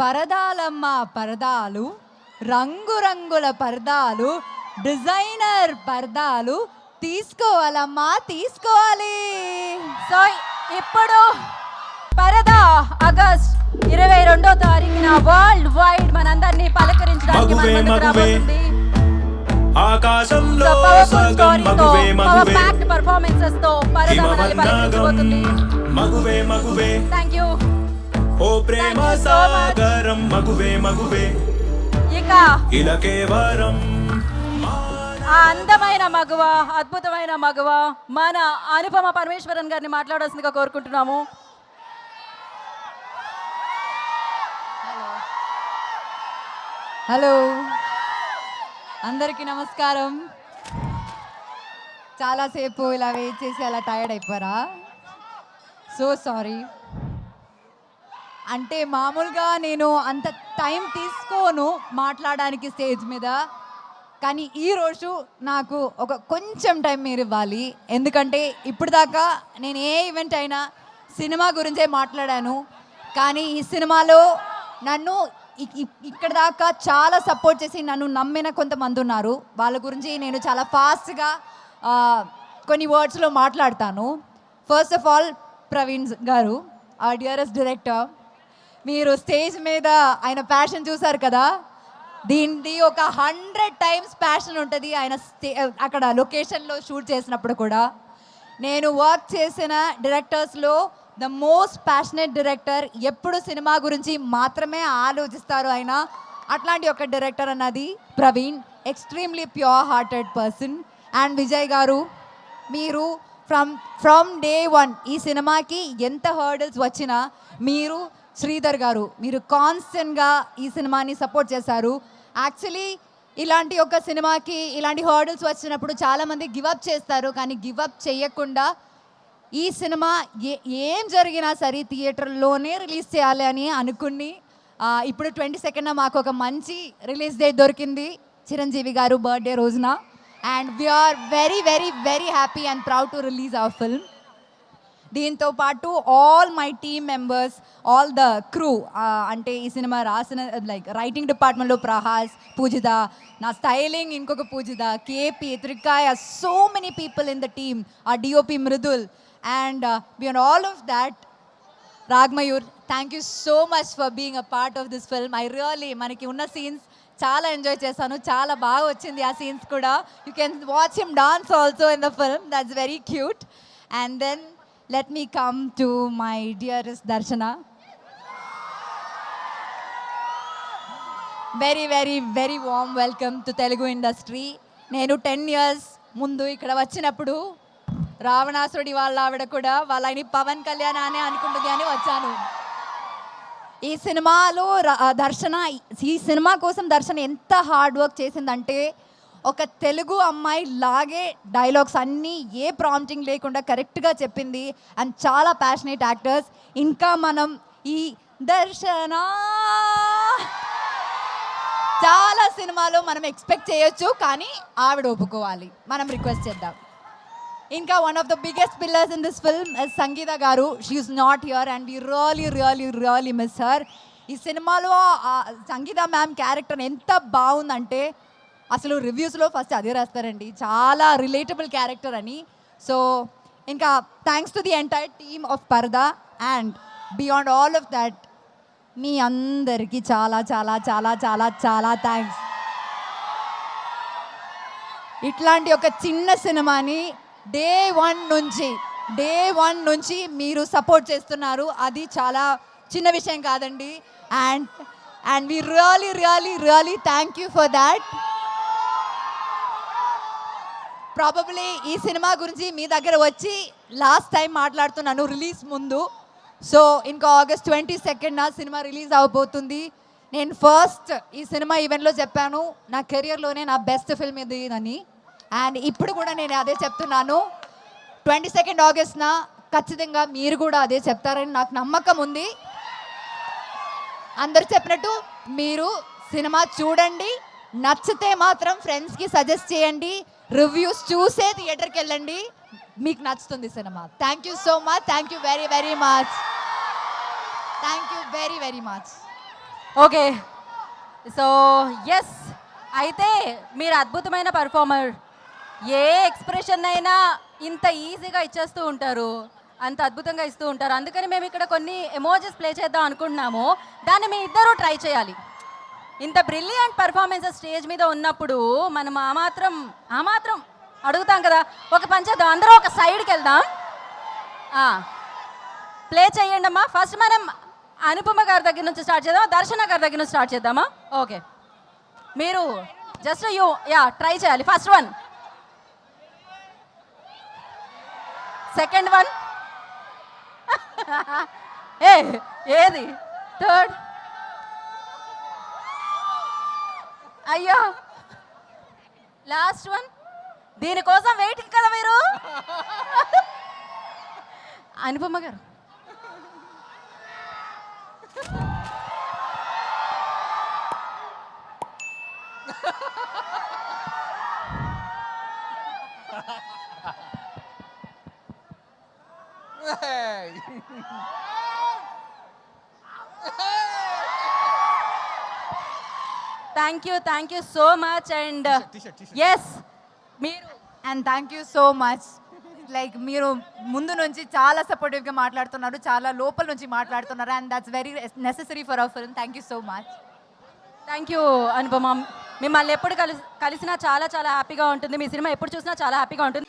పరదాలమ్మ పరదాలు, రంగురంగుల పరదాలు, డిజైనర్ పరదాలు తీసుకోవాలమ్మా తీసుకోవాలి. సో ఇప్పుడు పరదా ఆగస్ట్ 22వ తారీఖున వరల్డ్ వైడ్ మనందరినీ పలకరించడానికి మన ముందుకు రాబోతుంది. ఆకాశంలో సగం మగువే మగువే ప్యాక్డ్ పర్ఫార్మెన్సెస్ తో పరదా మనల్ని పలకరించబోతుంది. మగువే మగువే థాంక్యూ. ఓ ప్రేమ సాగరం మగువే మగువే ఇక ఇలకే వరం ఆ అందమైన మగువ, అద్భుతమైన మగువ మన అనుపమ పరమేశ్వరన్ గారిని మాట్లాడాల్సిందిగా కోరుకుంటున్నాము. హలో, అందరికీ నమస్కారం. చాలాసేపు ఇలా వెయిట్ చేసి అలా టైర్డ్ అయిపోయారా? So sorry. అంటే మామూలుగా నేను అంత టైం తీసుకోను మాట్లాడడానికి స్టేజ్ మీద, కానీ ఈరోజు నాకు ఒక కొంచెం టైం మీరు ఇవ్వాలి. ఎందుకంటే ఇప్పుడు దాకా నేను ఏ ఈవెంట్ అయినా సినిమా గురించే మాట్లాడాను, కానీ ఈ సినిమాలో నన్ను ఇక్కడ దాకా చాలా సపోర్ట్ చేసి నన్ను నమ్మిన కొంతమంది ఉన్నారు. వాళ్ళ గురించి నేను చాలా ఫాస్ట్గా కొన్ని వర్డ్స్లో మాట్లాడతాను. ఫస్ట్ ఆఫ్ ఆల్ ప్రవీణ్ గారు, ఆ డియరెస్ట్ డైరెక్టర్, మీరు స్టేజ్ మీద ఆయన ప్యాషన్ చూసారు కదా, దీనిది ఒక 100 times ప్యాషన్ ఉంటుంది ఆయన అక్కడ లొకేషన్లో షూట్ చేసినప్పుడు కూడా. నేను వర్క్ చేసిన డైరెక్టర్స్లో ద మోస్ట్ ప్యాషనేట్ డైరెక్టర్, ఎప్పుడు సినిమా గురించి మాత్రమే ఆలోచిస్తారు ఆయన. అట్లాంటి ఒక డైరెక్టర్ అన్నది Praveen, extremely pure hearted person. And Vijay గారు, మీరు ఫ్రమ్ డే 1 ఈ సినిమాకి ఎంత హర్డల్స్ వచ్చినా మీరు, శ్రీధర్ గారు, మీరు కాన్స్టెంట్గా ఈ సినిమాని సపోర్ట్ చేశారు. యాక్చువల్లీ ఇలాంటి ఒక సినిమాకి ఇలాంటి హర్డల్స్ వచ్చినప్పుడు చాలామంది గివప్ చేస్తారు, కానీ గివప్ చేయకుండా ఈ సినిమా ఏం జరిగినా సరే థియేటర్లోనే రిలీజ్ చేయాలి అని అనుకుని ఇప్పుడు 22న మాకు ఒక మంచి రిలీజ్ డేట్ దొరికింది చిరంజీవి గారు బర్త్డే రోజున. And we are very very very happy and proud to release our film. దీంతో పాటు all my team members, all the crew, అంటే ఈ సినిమా రాసిన లైక్ రైటింగ్ డిపార్ట్మెంట్లో ప్రహాస్, పూజిత, నా స్టైలింగ్ ఇంకొక Poojitha, KP, Trikaya, so many people in the team, ఆ DOP Mridul, and beyond all of that Ragmayur, thank you so much for being a part of this film. I really మనకి ఉన్న scenes చాలా enjoy చేశాను, చాలా బాగా వచ్చింది ఆ సీన్స్ కూడా. You can watch him dance also in the film, that's very cute. And then let me come to my dearest Darshana. Very very very warm welcome to Telugu industry. నేను 10 years ముందు ఇక్కడ వచ్చినప్పుడు రావణాసురుడి వాళ్ళ ఆవిడ కూడా వాళ్ళని పవన్ కళ్యాణ్ అనే అనుకుంటుంది అని వచ్చాను. ఈ సినిమాలో దర్శన, ఈ సినిమా కోసం దర్శన ఎంత హార్డ్ వర్క్ చేసిందంటే, ఒక తెలుగు అమ్మాయి లాగే డైలాగ్స్ అన్నీ ఏ ప్రాంప్టింగ్ లేకుండా కరెక్ట్గా చెప్పింది. అండ్ చాలా ప్యాషనేట్ యాక్టర్స్. ఇంకా మనం ఈ దర్శన చాలా సినిమాలో మనం ఎక్స్పెక్ట్ చేయొచ్చు, కానీ ఆవిడ ఒప్పుకోవాలి, మనం రిక్వెస్ట్ చేద్దాం. ఇంకా one of the biggest pillars in this film is Sangeetha garu. She is not here and we really really really miss her. ఈ సినిమాలో సంగీత మ్యామ్ క్యారెక్టర్ ఎంత బాగుందంటే అసలు రివ్యూస్లో ఫస్ట్ అదే రాస్తారండి, చాలా రిలేటబుల్ క్యారెక్టర్ అని. సో ఇంకా thanks to the entire team of Parada. And beyond all of that మీ అందరికీ చాలా చాలా చాలా చాలా చాలా థ్యాంక్స్. ఇట్లాంటి ఒక చిన్న సినిమాని డే వన్ నుంచి మీరు సపోర్ట్ చేస్తున్నారు, అది చాలా చిన్న విషయం కాదండి. And we really really really thank you for that. Probably ఈ సినిమా గురించి మీ దగ్గర వచ్చి లాస్ట్ టైం మాట్లాడుతున్నాను రిలీజ్ ముందు. సో ఇంకా ఆగస్ట్ 22న సినిమా రిలీజ్ అవబోతుంది. నేను ఫస్ట్ ఈ సినిమా ఈవెంట్లో చెప్పాను, నా కెరియర్లోనే నా బెస్ట్ ఫిల్మ్ ఇది అని. అండ్ ఇప్పుడు కూడా నేను అదే చెప్తున్నాను, 22 ఆగస్ట్న ఖచ్చితంగా మీరు కూడా అదే చెప్తారని నాకు నమ్మకం ఉంది. అందరు చెప్పినట్టు మీరు సినిమా చూడండి, నచ్చితే మాత్రం ఫ్రెండ్స్కి సజెస్ట్ చేయండి, రివ్యూస్ చూసే థియేటర్కి వెళ్ళండి, మీకు నచ్చుతుంది cinema. Thank you so much, thank you very very much, thank you very very much. Okay, so yes, అయితే మీరు అద్భుతమైన పర్ఫార్మర్. ఏ ఎక్స్ప్రెషన్ అయినా ఇంత ఈజీగా ఇచ్చేస్తూ ఉంటారు, అంత అద్భుతంగా ఇస్తూ ఉంటారు. అందుకని మేము ఇక్కడ కొన్ని ఎమోజెస్ ప్లే చేద్దాం అనుకుంటున్నాము. దాన్ని మీ ఇద్దరూ ట్రై చేయాలి. ఇంత బ్రిలియంట్ పర్ఫార్మెన్సెస్ స్టేజ్ మీద ఉన్నప్పుడు మనం ఆ మాత్రం అడుగుతాం కదా. ఒక పని చేద్దాం, అందరూ ఒక సైడ్కి వెళ్దాం. ప్లే చేయండి అమ్మా. ఫస్ట్ మనం అనుపమ గారి దగ్గర నుంచి స్టార్ట్ చేద్దాం, దర్శన గారి దగ్గర నుంచి స్టార్ట్ చేద్దామా? ఓకే, మీరు జస్ట్ ట్రై చేయాలి. ఫస్ట్ వన్, సెకండ్ వన్, ఏది థర్డ్, అయ్యో లాస్ట్ వన్. దీనికోసం వెయిటింగ్ కదా మీరు. Anupama garu, thank you so much. And yes, మీరు and thank you so much. Like మీరు ముందు నుంచి చాలా సపోర్టివ్గా మాట్లాడుతున్నారు, చాలా లోపల నుంచి మాట్లాడుతున్నారు, and that's very necessary for hour film. Thank you so much. Thank you Anupama. మిమ్మల్ని ఎప్పుడు కలిసినా చాలా హ్యాపీగా ఉంటుంది. మీ సినిమా ఎప్పుడు చూసినా చాలా హ్యాపీగా ఉంటుంది.